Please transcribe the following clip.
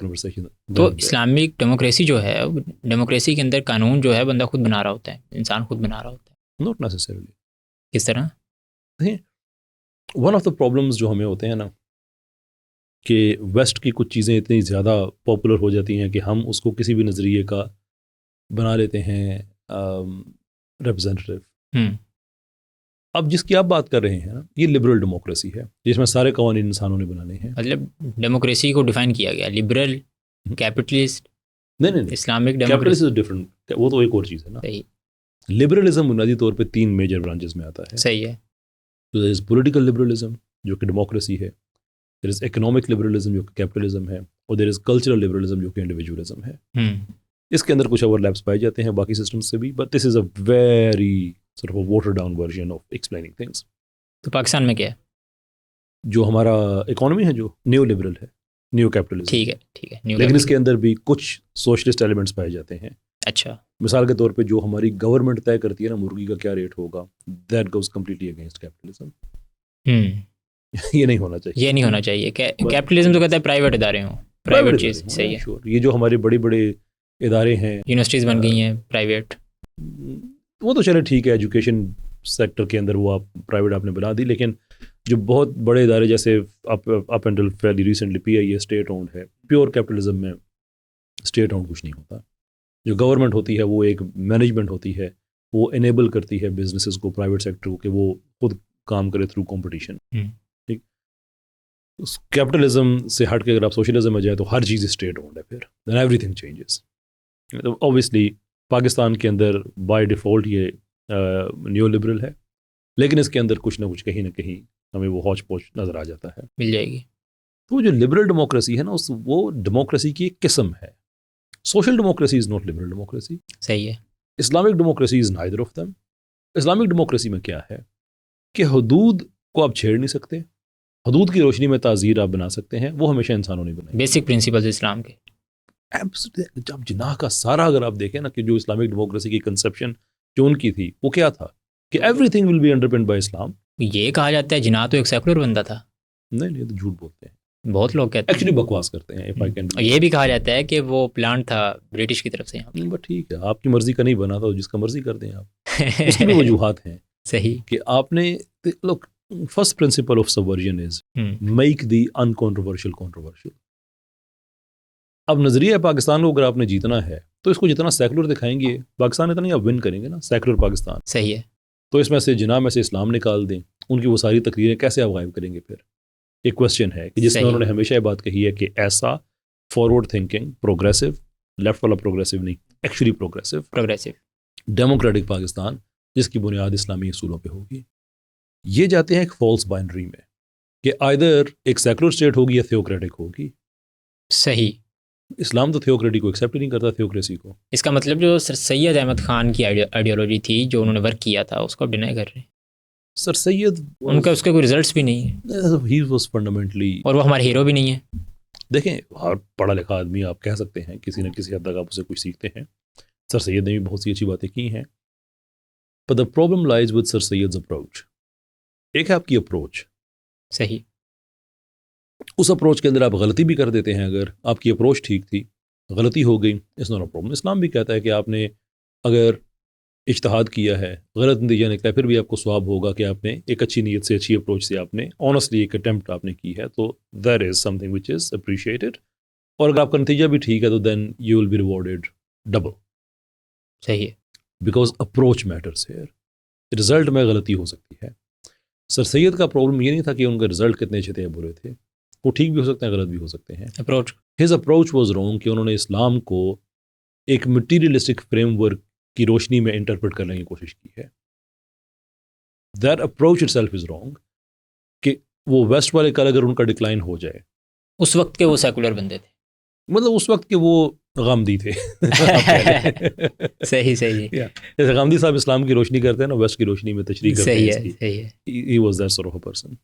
conversation. تو Islamic democracy جو ہے، ڈیموکریسی کے اندر قانون جو ہے بندہ خود بنا رہا ہوتا ہے، انسان خود بنا رہا ہوتا ہے. Not necessarily. کس طرح؟ ون آف دا پرابلمس جو ہمیں ہوتے ہیں نا کہ ویسٹ کی کچھ چیزیں اتنی زیادہ پاپولر ہو جاتی ہیں کہ ہم اس کو کسی بھی نظریے کا بنا لیتے ہیں ریپرزینٹیو. اب جس کی آپ بات کر رہے ہیں نا، یہ لبرل ڈیموکریسی ہے جس میں سارے قوانین انسانوں نے بنانے ہیں. مطلب ڈیموکریسی کو ڈیفائن کیا گیا لبرل، کیپٹلسٹ. نہیں اسلامک کیپٹلزم از ڈفرنٹ، وہ تو ایک اور چیز ہے نا. صحیح. لبرلزم بنیادی طور پہ 3 میجر برانچز میں آتا ہے. صحیح ہے. تو دیر از پولیٹیکل لبرلزم جو کہ ڈیموکریسی ہے، دیر از اکنامک لبرلزم جو کہ کیپٹلزم ہے، اور دیر از کلچرل لبرلزم جو کہ انڈیویجولزم ہے. اس کے اندر کچھ اوور لیپس پائے جاتے ہیں باقی سسٹم سے بھی، but this is a very sort of a watered down version of explaining things. تو پاکستان میں کیا ہے؟ جو ہمارا اکانومی ہے جو نیو لبرل ہے، نیو کیپٹلزم. ٹھیک ہے. لیکن اس کے اندر بھی کچھ سوشلسٹ ایلیمنٹس پائے جاتے ہیں. اچھا. مثال کے طور پہ جو ہماری گورنمنٹ طے کرتی ہے نا مرغی کا کیا ریٹ ہوگا، that goes completely against capitalism. یہ نہیں ہونا چاہیے. یہ نہیں ہونا چاہیے. کیپٹلزم تو کہتا ہے پرائیویٹ ادارے ہوں، پرائیویٹ چیز. صحیح ہے. یہ جو ہمارے بڑے بڑے ادارے ہیں، یونیورسٹیز بن گئی ہیں پرائیویٹ، وہ تو چلے ٹھیک ہے، ایجوکیشن سیکٹر کے اندر وہ آپ پرائیویٹ آپ نے بنا دی. لیکن جو بہت بڑے ادارے جیسے up until fairly recently P I a state owned ہے. پیور کیپٹلزم میں اسٹیٹ اونڈ کچھ نہیں ہوتا. جو گورنمنٹ ہوتی ہے وہ ایک مینجمنٹ ہوتی ہے، وہ انیبل کرتی ہے بزنسز کو، پرائیویٹ سیکٹر کو، کہ وہ خود کام کرے تھرو کمپٹیشن. ٹھیک. کیپٹلزم سے ہٹ کے اگر آپ سوشلزم میں جائے تو ہر چیز اسٹیٹ اونڈ ہے، پھر then everything changes. Obviously Pakistan کے اندر بائی ڈیفالٹ یہ نیو لبرل ہے، لیکن اس کے اندر کچھ نہ کچھ کہیں نہ کہیں ہمیں وہ ہوچ پوچ نظر آ جاتا ہے. مل جائے گی. تو جو لبرل ڈیموکریسی ہے نا، وہ ڈیموکریسی کی ایک قسم ہے. Social democracy is not liberal democracy. صحیح ہے. Islamic democracy is neither of them. Islamic democracy میں کیا ہے کہ حدود کو آپ چھیڑ نہیں سکتے، حدود کی روشنی میں تعزیر آپ بنا سکتے ہیں، وہ ہمیشہ انسانوں نے بنائی. بیسک پرنسپلز اسلام کے. جب جناح کا سارا اگر آپ دیکھیں نا کہ جو اسلامک ڈیموکریسی کی کنسپشن جو ان کی تھی وہ کیا تھا کہ everything will be underpinned by Islam. یہ کہا جاتا ہے جناح تو ایک سیکولر بندہ تھا. نہیں تو جھوٹ بولتے ہیں، بہت لوگ کہتے ہیں، ایکچولی بکواس کرتے ہیں. یہ بھی کہا جاتا ہے کہ وہ پلانٹ تھا برٹش کی طرف سے یہاں. بٹ ٹھیک ہے، آپ کی مرضی کا نہیں بنا تھا، جس کا مرضی کر دیں آپ. اس کی بھی وجوہات ہیں. صحیح. کہ آپ نے look first principle of subversion is make the uncontroversial controversial. اب نظریہ پاکستان کو اگر آپ نے جیتنا ہے تو اس کو جتنا سیکولر دکھائیں گے پاکستان اتنا ہی آپ ون کریں گے نا، سیکولر پاکستان. صحیح ہے. تو اس میں سے جناح میں سے اسلام نکال دیں، ان کی وہ ساری تقریریں کیسے آپ غائب کریں گے؟ پھر ایک کوشچن ہے کہ جس میں انہوں نے ہمیشہ یہ بات کہی ہے کہ ایسا فارورڈ تھنکنگ پروگریسو، لیفٹ والا پروگریسو نہیں، ایکچولی پروگریسو ڈیموکریٹک پاکستان جس کی بنیاد اسلامی اصولوں پہ ہوگی. یہ جاتے ہیں ایک فالس بائنڈری میں کہ آئدر ایک سیکولر اسٹیٹ ہوگی یا تھیوکریٹک ہوگی. صحیح. اسلام تو تھیوکریٹی کو ایکسیپٹ ہی نہیں کرتا، تھیوکریسی کو. اس کا مطلب جو سر سید احمد خان کی آئیڈیالوجی تھی جو انہوں نے ورک کیا تھا اس کو ڈینائی کر رہے ہیں. سر سید ان کا اس کے کوئی ریزلٹس بھی نہیں ہیں. ہی واز فنڈامنٹلی، اور وہ ہمارے ہیرو بھی نہیں ہیں. دیکھیں ہر پڑھا لکھا آدمی آپ کہہ سکتے ہیں کسی نہ کسی حد تک آپ اسے کچھ سیکھتے ہیں. سر سید نے بھی بہت سی اچھی باتیں کی ہیں، but the problem lies with sir سید's approach. ایک ہے آپ کی اپروچ. صحیح. اس اپروچ کے اندر آپ غلطی بھی کر دیتے ہیں. اگر آپ کی اپروچ ٹھیک تھی، غلطی ہو گئی، اس ناٹ اے پرابلم. اسلام بھی کہتا ہے کہ آپ نے اگر اجتہاد کیا ہے، غلط نتیجہ نکلا، پھر بھی آپ کو ثواب ہوگا کہ آپ نے ایک اچھی نیت سے، اچھی اپروچ سے آپ نے آنیسٹلی ایک اٹیمپٹ آپ نے کی ہے. تو دیر از some thing which is appreciated. اور اگر آپ کا نتیجہ بھی ٹھیک ہے تو then you will be rewarded double. صحیح ہے. Because approach matters here. Result میں غلطی ہو سکتی ہے. سر سید کا پرابلم یہ نہیں تھا کہ ان کے رزلٹ کتنے اچھے تھے یا برے تھے، وہ ٹھیک بھی ہو سکتے ہیں، غلط بھی ہو سکتے ہیں. Approach, his approach was wrong کہ انہوں نے اسلام کو ایک مٹیریلسٹک فریم ورک کی روشنی میں انٹرپریٹ کرنے کی کوشش کی ہے. That approach it self is wrong. کہ وہ ویسٹ والے کل اگر ان کا ڈکلائن ہو جائے، اس وقت کے وہ سیکولر بندے تھے، مطلب اس وقت کے وہ غامدی تھے. صحیح. جیسے غامدی صاحب اسلام کی روشنی کرتے ہیں نا، ویسٹ کی روشنی میں تشریح کرتے ہیں. صحیح ہے. He was that sort of a person.